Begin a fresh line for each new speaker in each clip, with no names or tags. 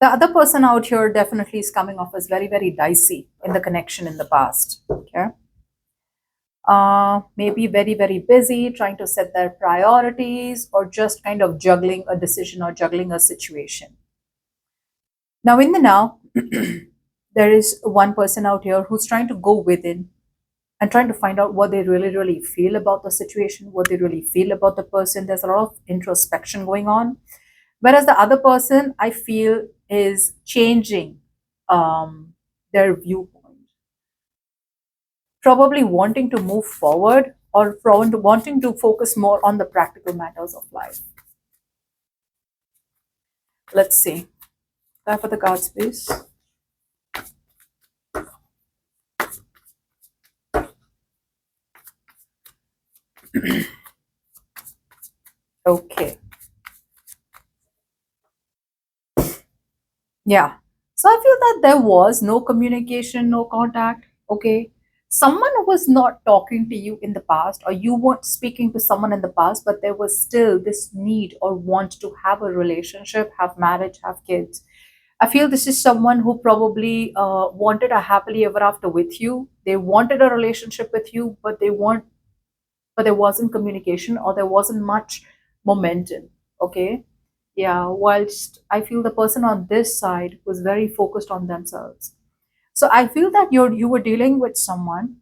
The other person out here definitely is coming off as very, very dicey in the connection in the past. Okay. Maybe very, very busy trying to set their priorities or just kind of juggling a decision or juggling a situation. Now, in the now, there is one person out here who's trying to go within and trying to find out what they really, really feel about the situation, what they really feel about the person. There's a lot of introspection going on. Whereas the other person, I feel, is changing their viewpoint, probably wanting to move forward or wanting to focus more on the practical matters of life. Let's see. Time for the cards, please. Okay. Yeah. So I feel that there was no communication, no contact. Okay. Someone was not talking to you in the past, or you weren't speaking to someone in the past, but there was still this need or want to have a relationship, have marriage, have kids. I feel this is someone who probably wanted a happily ever after with you. They wanted a relationship with you, but but there wasn't communication or there wasn't much momentum. Okay. Yeah, whilst I feel the person on this side was very focused on themselves. So I feel that you were dealing with someone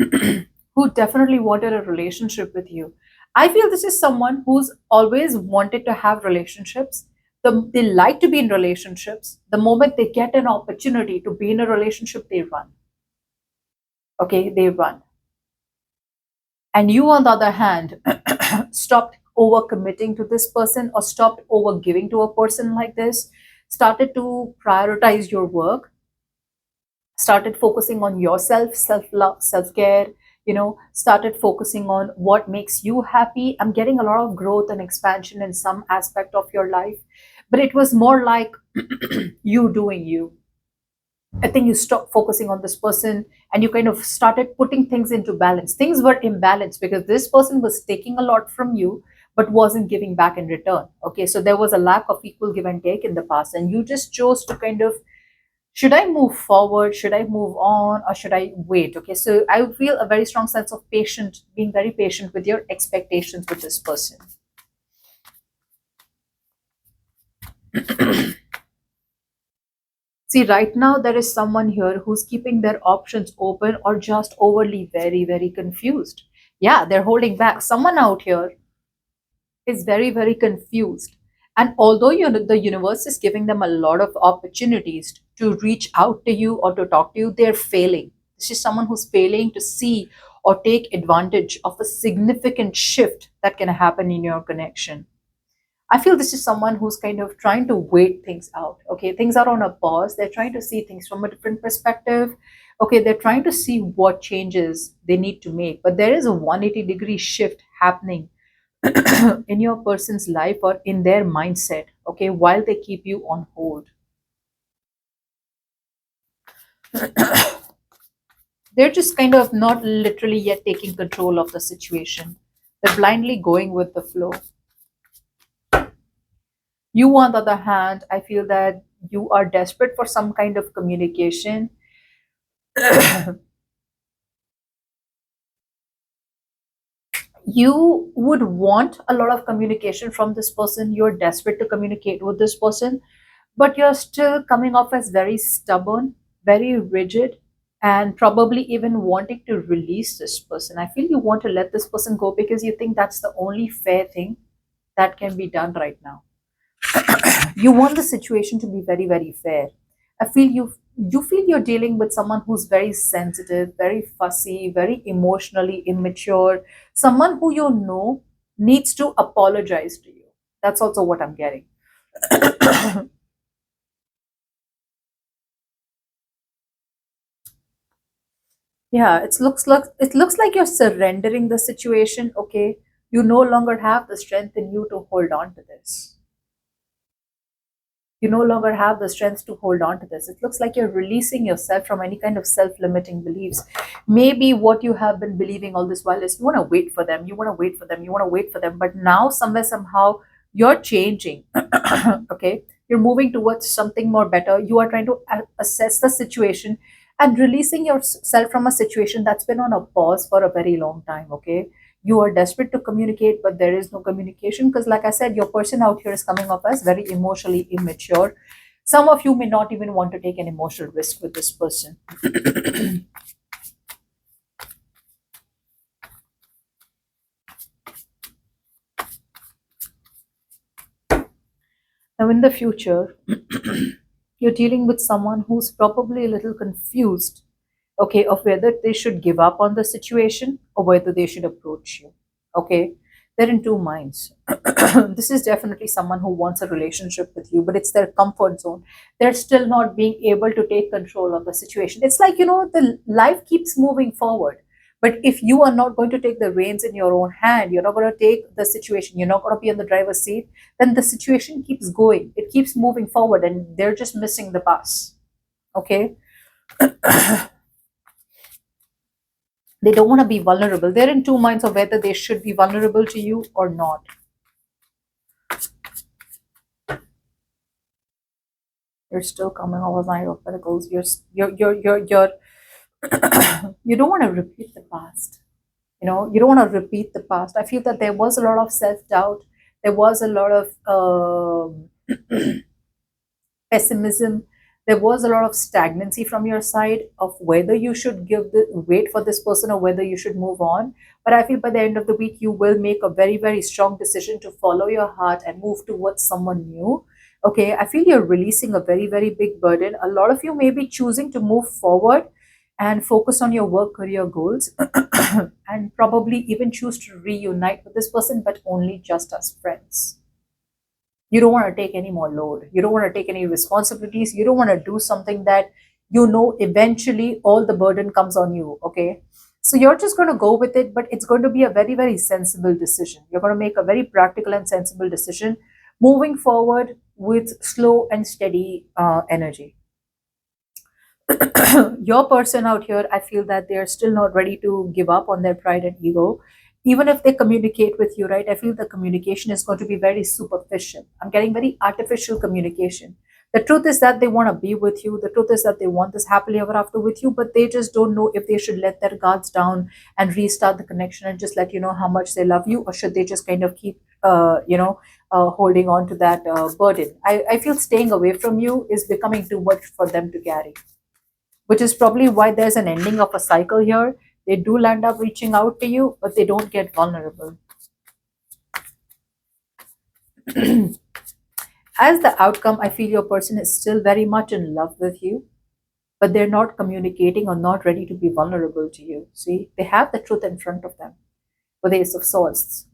who definitely wanted a relationship with you. I feel this is someone who's always wanted to have relationships. They like to be in relationships. The moment they get an opportunity to be in a relationship, they run. Okay, they run. And you, on the other hand, stopped overcommitting to this person or stopped over giving to a person like this, started to prioritize your work, started focusing on yourself, self love, self care, started focusing on what makes you happy. I'm getting a lot of growth and expansion in some aspect of your life, but it was more like you doing you. I think you stopped focusing on this person and you kind of started putting things into balance. Things were imbalanced because this person was taking a lot from you but wasn't giving back in return. Okay, so there was a lack of equal give and take in the past, and you just chose to kind of, should I move forward? Should I move on? Or should I wait? Okay, so I feel a very strong sense of patient, being very patient with your expectations with this person. See, right now there is someone here who's keeping their options open or just overly very, very confused. Yeah, they're holding back. Someone out here is very, very confused. And although the universe is giving them a lot of opportunities to reach out to you or to talk to you, they're failing. This is someone who's failing to see or take advantage of a significant shift that can happen in your connection. I feel this is someone who's kind of trying to wait things out. Okay, things are on a pause. They're trying to see things from a different perspective. Okay, they're trying to see what changes they need to make. But there is a 180-degree shift happening in your person's life or in their mindset, okay, while they keep you on hold. They're just kind of not literally yet taking control of the situation. They're blindly going with the flow. You, on the other hand, I feel that you are desperate for some kind of communication. You would want a lot of communication from this person. You're desperate to communicate with this person, but you're still coming off as very stubborn, very rigid, and probably even wanting to release this person. I feel you want to let this person go because you think that's the only fair thing that can be done right now. You want the situation to be very, very fair. I feel you feel you're dealing with someone who's very sensitive, very fussy, very emotionally immature, someone who you know needs to apologize to you. That's also what I'm getting. Yeah, it looks like you're surrendering the situation. Okay, you no longer have the strength in you to hold on to this. You no longer have the strength to hold on to this. It looks like you're releasing yourself from any kind of self-limiting beliefs. Maybe what you have been believing all this while is you want to wait for them, you want to wait for them, you want to wait for them, but now somewhere somehow you're changing. Okay, you're moving towards something more better. You are trying to assess the situation and releasing yourself from a situation that's been on a pause for a very long time. Okay, you are desperate to communicate, but there is no communication because, like I said, your person out here is coming off as very emotionally immature. Some of you may not even want to take an emotional risk with this person. Now, in the future, you're dealing with someone who's probably a little confused, okay, of whether they should give up on the situation or whether they should approach you. Okay, they're in two minds. This is definitely someone who wants a relationship with you, but it's their comfort zone. They're still not being able to take control of the situation. It's like, the life keeps moving forward. But if you are not going to take the reins in your own hand, you're not going to take the situation, you're not going to be in the driver's seat, then the situation keeps going. It keeps moving forward and they're just missing the bus. Okay. They don't want to be vulnerable. They're in two minds of whether they should be vulnerable to you or not. You're still coming over Nine of Pentacles. You're you don't want to repeat the past. You don't want to repeat the past. I feel that there was a lot of self-doubt. There was a lot of pessimism. There was a lot of stagnancy from your side of whether you should wait for this person or whether you should move on. But I feel by the end of the week, you will make a very, very strong decision to follow your heart and move towards someone new. Okay, I feel you're releasing a very, very big burden. A lot of you may be choosing to move forward and focus on your work career goals and probably even choose to reunite with this person, but only just as friends. You don't want to take any more load. You don't want to take any responsibilities. You don't want to do something that eventually all the burden comes on you. Okay. So you're just going to go with it, but it's going to be a very, very sensible decision. You're going to make a very practical and sensible decision moving forward with slow and steady energy. Your person out here, I feel that they're still not ready to give up on their pride and ego. Even if they communicate with you, right? I feel the communication is going to be very superficial. I'm getting very artificial communication. The truth is that they want to be with you. The truth is that they want this happily ever after with you, but they just don't know if they should let their guards down and restart the connection and just let you know how much they love you, or should they just kind of keep, holding on to that burden. I feel staying away from you is becoming too much for them to carry, which is probably why there's an ending of a cycle here. They do land up reaching out to you, but they don't get vulnerable. As the outcome, I feel your person is still very much in love with you, but they're not communicating or not ready to be vulnerable to you. See, they have the truth in front of them with the Ace of Swords.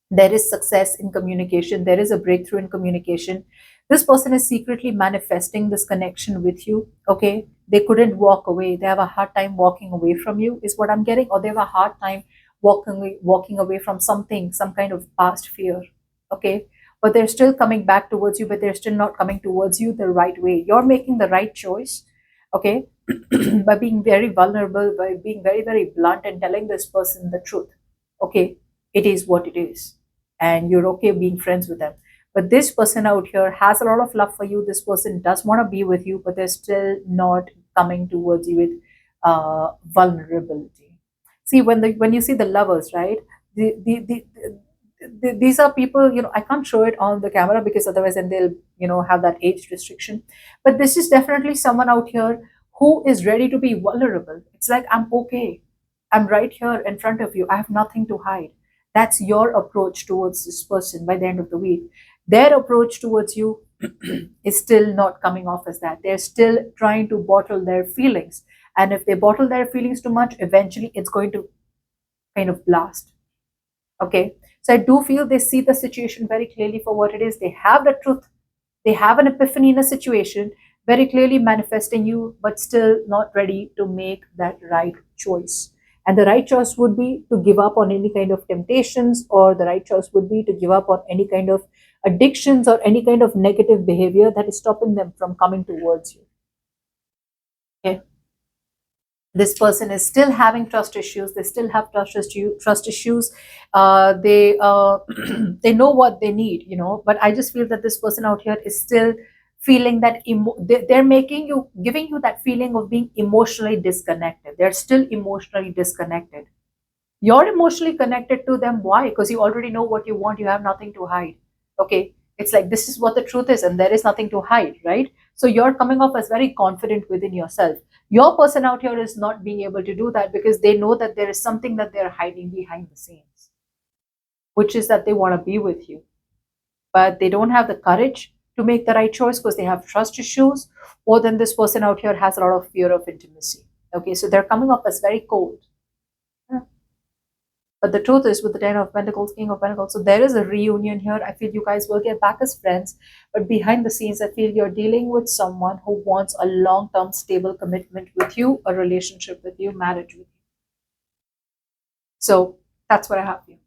There is success in communication, there is a breakthrough in communication. This person is secretly manifesting this connection with you. Okay, they couldn't walk away, they have a hard time walking away from you is what I'm getting, or they have a hard time walking away from something, some kind of past fear. Okay, but they're still coming back towards you, but they're still not coming towards you the right way. You're making the right choice. Okay, by being very vulnerable, by being very, very blunt and telling this person the truth. Okay, it is what it is, and you're okay being friends with them. But this person out here has a lot of love for you. This person does want to be with you, but they're still not coming towards you with vulnerability. See, when you see the lovers, right? These are people, I can't show it on the camera because otherwise then they'll have that age restriction. But this is definitely someone out here who is ready to be vulnerable. It's like, I'm okay, I'm right here in front of you, I have nothing to hide. That's your approach towards this person by the end of the week. Their approach towards you is still not coming off as that. They're still trying to bottle their feelings. And if they bottle their feelings too much, eventually it's going to kind of blast. Okay. So I do feel they see the situation very clearly for what it is. They have the truth. They have an epiphany in a situation, very clearly manifesting you, but still not ready to make that right choice. And the right choice would be to give up on any kind of temptations, or the right choice would be to give up on any kind of addictions or any kind of negative behavior that is stopping them from coming towards you. Okay. this person is still having trust issues, they still have trust issues, they they know what they need, but I just feel that this person out here is still feeling that they're making you, giving you that feeling of being emotionally disconnected. They're still emotionally disconnected. You're emotionally connected to them. Why? Because you already know what you want. You have nothing to hide. Okay. It's like this is what the truth is, and there is nothing to hide, right? So you're coming off as very confident within yourself. Your person out here is not being able to do that because they know that there is something that they're hiding behind the scenes, which is that they want to be with you, but they don't have the courage to make the right choice because they have trust issues, or then this person out here has a lot of fear of intimacy. Okay, so they're coming up as very cold. But the truth is, with the Ten of Pentacles, King of Pentacles, so there is a reunion here. I feel you guys will get back as friends, but behind the scenes, I feel you're dealing with someone who wants a long term, stable commitment with you, a relationship with you, marriage with you. So that's what I have for you.